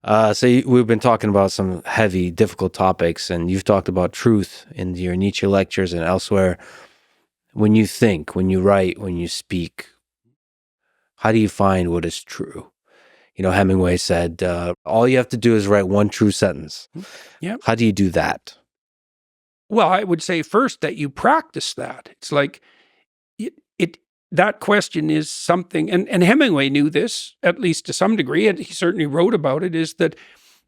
We've been talking about some heavy, difficult topics, and you've talked about truth in your Nietzsche lectures and elsewhere. When you think, when you write, when you speak, how do you find what is true? Hemingway said, all you have to do is write one true sentence. Yeah. How do you do that? Well, I would say first that you practice that. It's like that question is something, and Hemingway knew this, at least to some degree, and he certainly wrote about it, is that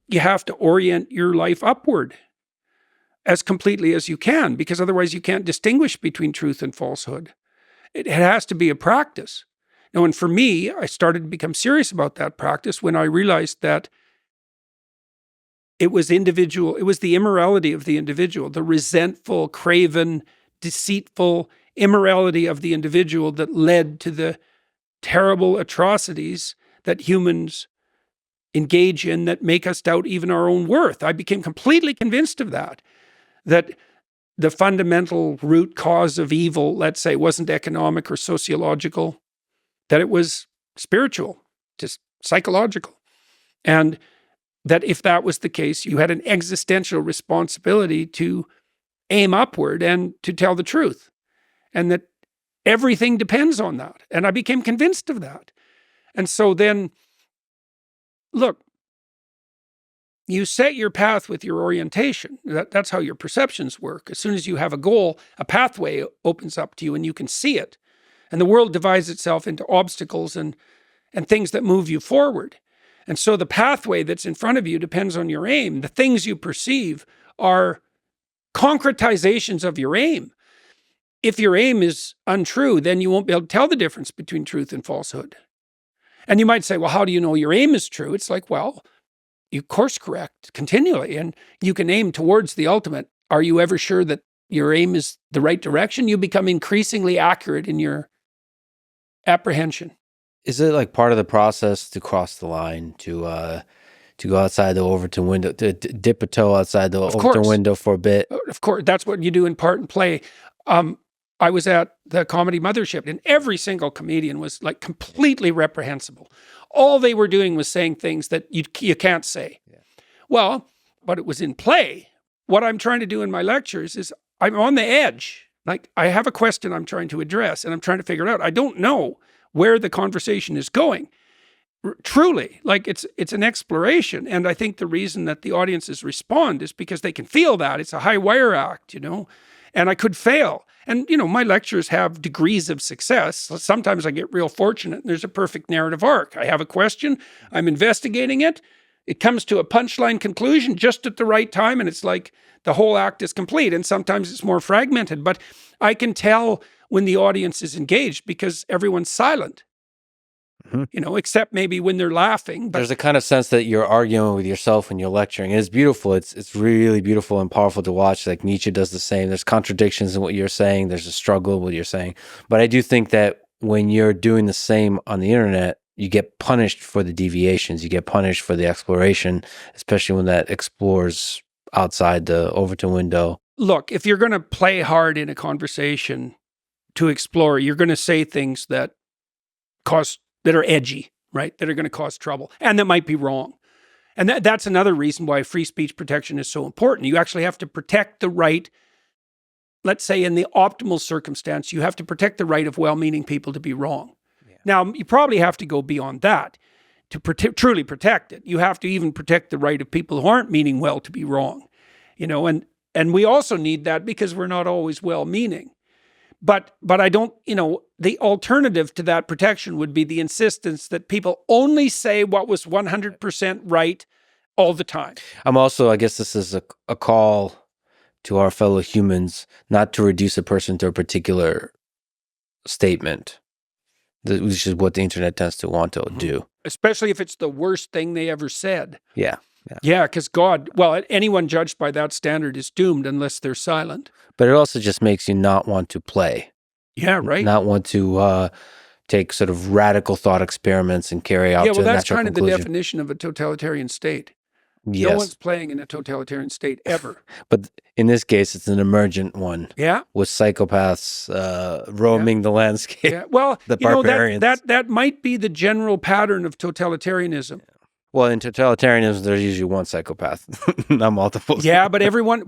you have to orient your life upward as completely as you can, because otherwise you can't distinguish between truth and falsehood. It has to be a practice. Now, and for me, I started to become serious about that practice when I realized that it was individual, it was the immorality of the individual, the resentful, craven, deceitful immorality of the individual that led to the terrible atrocities that humans engage in that make us doubt even our own worth. I became completely convinced of that the fundamental root cause of evil, let's say, wasn't economic or sociological, that it was spiritual, just psychological. And that if that was the case, you had an existential responsibility to aim upward and to tell the truth. And that everything depends on that. And I became convinced of that. And so then, look, you set your path with your orientation. That's how your perceptions work. As soon as you have a goal, a pathway opens up to you and you can see it. And the world divides itself into obstacles and things that move you forward. And so the pathway that's in front of you depends on your aim. The things you perceive are concretizations of your aim. If your aim is untrue, then you won't be able to tell the difference between truth and falsehood. And you might say, well, how do you know your aim is true? It's like, well, you course correct continually and you can aim towards the ultimate. Are you ever sure that your aim is the right direction? You become increasingly accurate in your apprehension. Is it like part of the process to cross the line, to go outside the Overton window, to dip a toe outside the Overton window for a bit? Of course, that's what you do in part and play. I was at the Comedy Mothership, and every single comedian was like completely reprehensible. All they were doing was saying things that you can't say. Yeah. Well, but it was in play. What I'm trying to do in my lectures is I'm on the edge. Like I have a question I'm trying to address, and I'm trying to figure it out. I don't know where the conversation is going. Truly, like it's an exploration. And I think the reason that the audiences respond is because they can feel that. It's a high wire act, and I could fail. And, my lectures have degrees of success. Sometimes I get real fortunate and there's a perfect narrative arc. I have a question, I'm investigating it. It comes to a punchline conclusion just at the right time. And it's like the whole act is complete. And sometimes it's more fragmented, but I can tell when the audience is engaged because everyone's silent. Except maybe when they're laughing. But there's a kind of sense that you're arguing with yourself when you're lecturing. It's beautiful. It's really beautiful and powerful to watch. Like Nietzsche does the same. There's contradictions in what you're saying. There's a struggle with what you're saying. But I do think that when you're doing the same on the internet, you get punished for the deviations. You get punished for the exploration, especially when that explores outside the Overton window. Look, if you're going to play hard in a conversation to explore, you're going to say things that are edgy, right? That are going to cause trouble and that might be wrong. And that's another reason why free speech protection is so important. You actually have to protect the right, let's say in the optimal circumstance, you have to protect the right of well-meaning people to be wrong. Yeah. Now, you probably have to go beyond that to truly protect it. You have to even protect the right of people who aren't meaning well to be wrong, and we also need that because we're not always well-meaning. But I don't, the alternative to that protection would be the insistence that people only say what was 100% right all the time. I guess this is a call to our fellow humans not to reduce a person to a particular statement, which is what the internet tends to want to do. Especially if it's the worst thing they ever said. Yeah. Yeah, because anyone judged by that standard is doomed unless they're silent. But it also just makes you not want to play. Yeah, right. Not want to take sort of radical thought experiments and carry out to a natural conclusion. Yeah, well, that's kind of the definition of a totalitarian state. Yes. No one's playing in a totalitarian state ever. But in this case, it's an emergent one. Yeah. With psychopaths roaming the landscape. Yeah. Well, the barbarians. That might be the general pattern of totalitarianism. Well, in totalitarianism, there's usually one psychopath, not multiple. Yeah, but everyone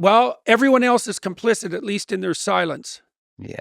else is complicit, at least in their silence. Yeah.